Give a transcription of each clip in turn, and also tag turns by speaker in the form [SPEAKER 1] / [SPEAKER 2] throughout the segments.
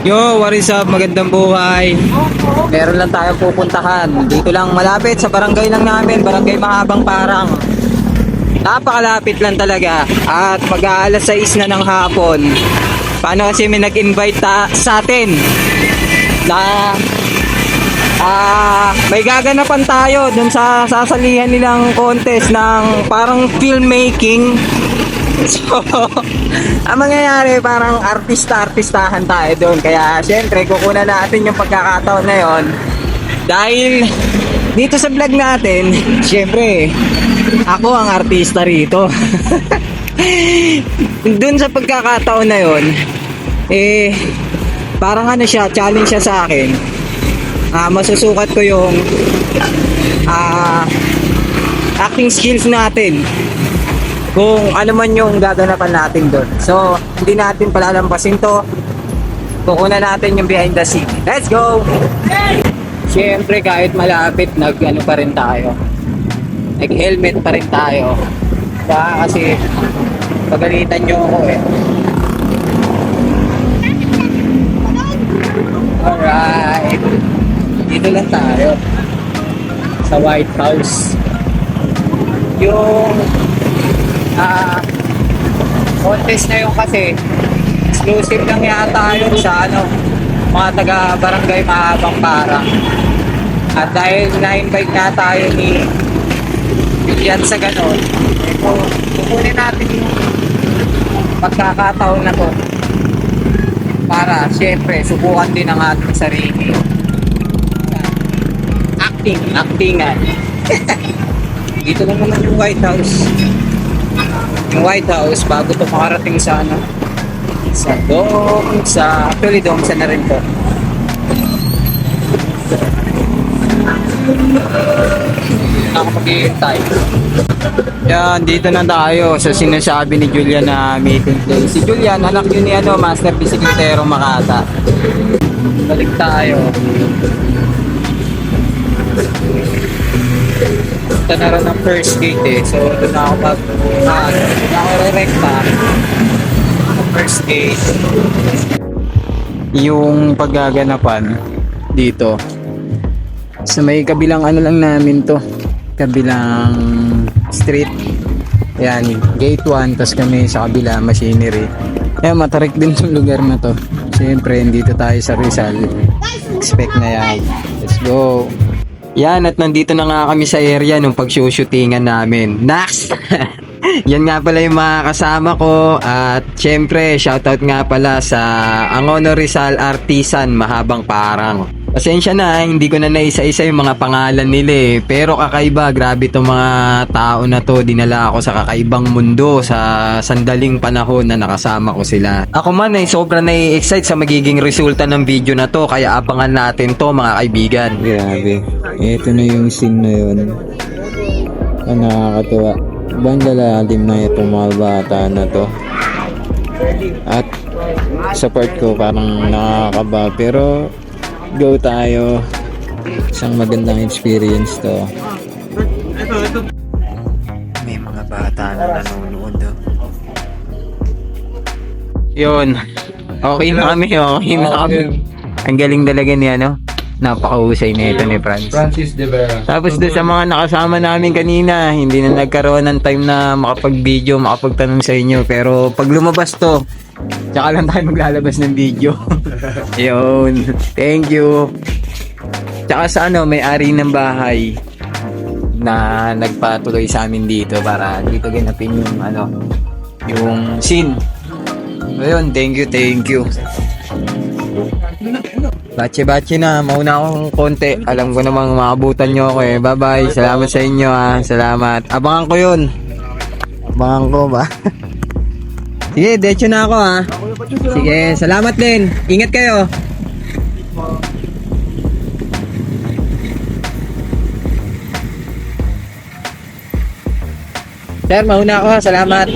[SPEAKER 1] Yo, what is up? Magandang buhay. Meron lang tayong pupuntahan. Dito lang malapit sa barangay lang namin, Barangay Mahabang Parang. Napakalapit lang talaga. At mag-aalas 6 na ng hapon. Paano kasi may nag-invite sa atin na may gaganapan tayo dun sa sasalihan nilang contest ng parang filmmaking. So, ang mangyayari parang artista-artistahan tayo doon. Kaya syempre kukunan natin yung pagkakataon na yon. Dahil dito sa vlog natin, syempre ako ang artista rito. Doon sa pagkakataon na yon, parang ano siya, challenge siya sa akin. Masusukat ko yung acting skills natin, kung ano man yung gaganapan natin doon. So, hindi natin palalampasin to. Kukunan natin yung behind the scene. Let's go! Siyempre, kahit malapit, nag-ano pa rin tayo. Nag-helmet pa rin tayo. Baka kasi pagalitan nyo ako eh. Alright. Dito lang tayo. Sa White House. Yung contest na yun kasi exclusive lang yata yun sa mga taga Barangay Mahabang Parang. At dahil na-invite nga tayo ni Julian sa ganon, kukunin natin yung pagkakataon na to para syempre subukan din ang ating sarili. Actingan. Dito lang naman yung White House. Yung White House bago to makarating sa actually Dongsa na rin to. Nakapag-iintay. Yan, dito na tayo sa sinasabi ni Julian na meeting place. Si Julian, anak yun ni Master Bicicletero Makata. Balik tayo. Ito na rin ang first gate eh. So, ito na ako re-recta. First gate. Yung paggaganapan dito. So, may kabilang ano lang namin to. Kabilang street. Ayan, gate 1. Tapos kami sa kabila, machinery. Ayan, matarik din yung lugar na to. Siyempre, dito tayo sa Rizal. Expect na yan. Let's go. Yan, at nandito na nga kami sa area nung pag-shootingan namin. Next! Yan nga pala yung mga kasama ko. At syempre, shoutout nga pala sa Angono Rizal Artisan Mahabang Parang. Pasensya na, hindi ko na naisa-isa yung mga pangalan nila eh. Pero kakaiba, grabe itong mga tao na to. Dinala ako sa kakaibang mundo sa sandaling panahon na nakasama ko sila. Ako man ay sobrang nai-excite sa magiging resulta ng video na to. Kaya abangan natin to mga kaibigan. Grabe, ito na yung scene na yun. Ang nakakatuwa. Ibang lalalim na itong mga bata na to. At sa part ko parang nakakaba. Pero go tayo. Isang magandang experience to. May mga bata na nanonood do. Yun. Okay na kami. Ang galing talaga ni napakahusay na ito ni Francis De Vera. Tapos doon sa mga nakasama namin kanina, hindi na nagkaroon ng time na makapag-video, makapagtanong sa inyo. Pero pag lumabas to, tsaka lang tayo maglalabas ng video. Yun. Thank you. Tsaka sa may-ari ng bahay na nagpatuloy sa amin dito para dito ganapin yung scene. Ayun, thank you. Bache na, mauna akong konti. Alam ko namang maabutan nyo ako eh. Bye-bye, salamat sa inyo salamat. Abangan ko yun. Abangan ko ba? Sige, diretso na ako Sige, salamat din. Ingat kayo. Sir, mauna ako salamat.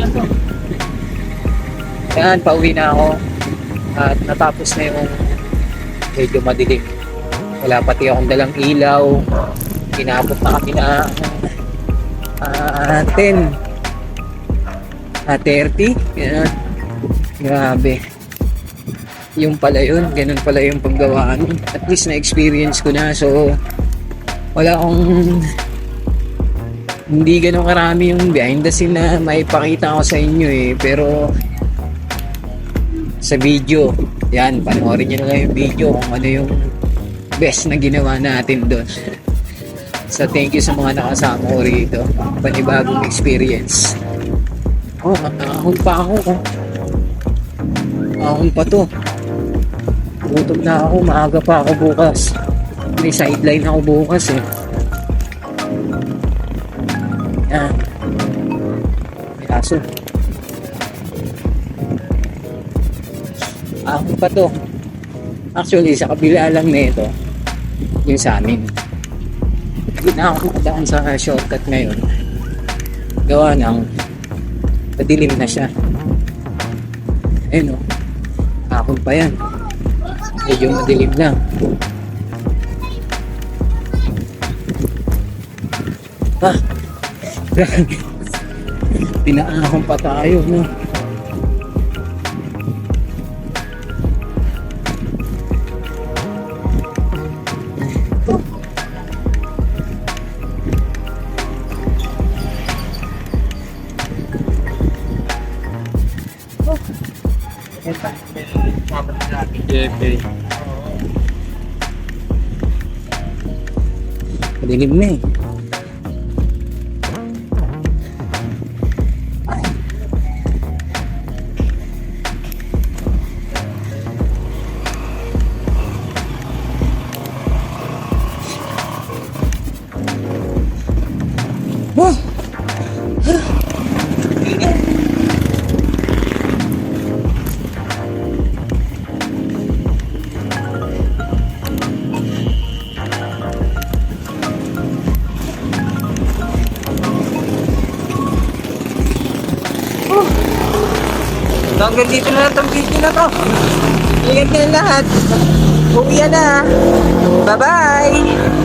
[SPEAKER 1] Yan, pauwi na ako. At natapos na yung medyo madilim. Wala pati akong dalang ilaw. Kinabot na kami na 10 30. Yan. Grabe. yung pala yun, ganun pala yung paggawa nun. At least na-experience ko na, so wala akong hindi ganun karami yung behind the scene na maipakita ko sa inyo pero sa video, yan, panoorin nyo na lang yung video kung ano yung best na ginawa natin doon. So thank you sa mga nakasama ko rito, panibagong experience. Ahon pa ako. Ahon pa to. Gutom na ako, maaga pa ako bukas. May sideline ako bukas Yan. May aso. Ahon pa to. Actually, sa kabila lang na ito, yung sa amin. Hindi na ako makadaan sa shortcut ngayon. Gawa ng padilim na siya. Ayun ahon pa yan. Medyo madilim lang. Pinaahon pa tayo, no? Madilim na hanggang dito na lang itong video na to. Ingat ka na lahat. Uwi na. Bye-bye.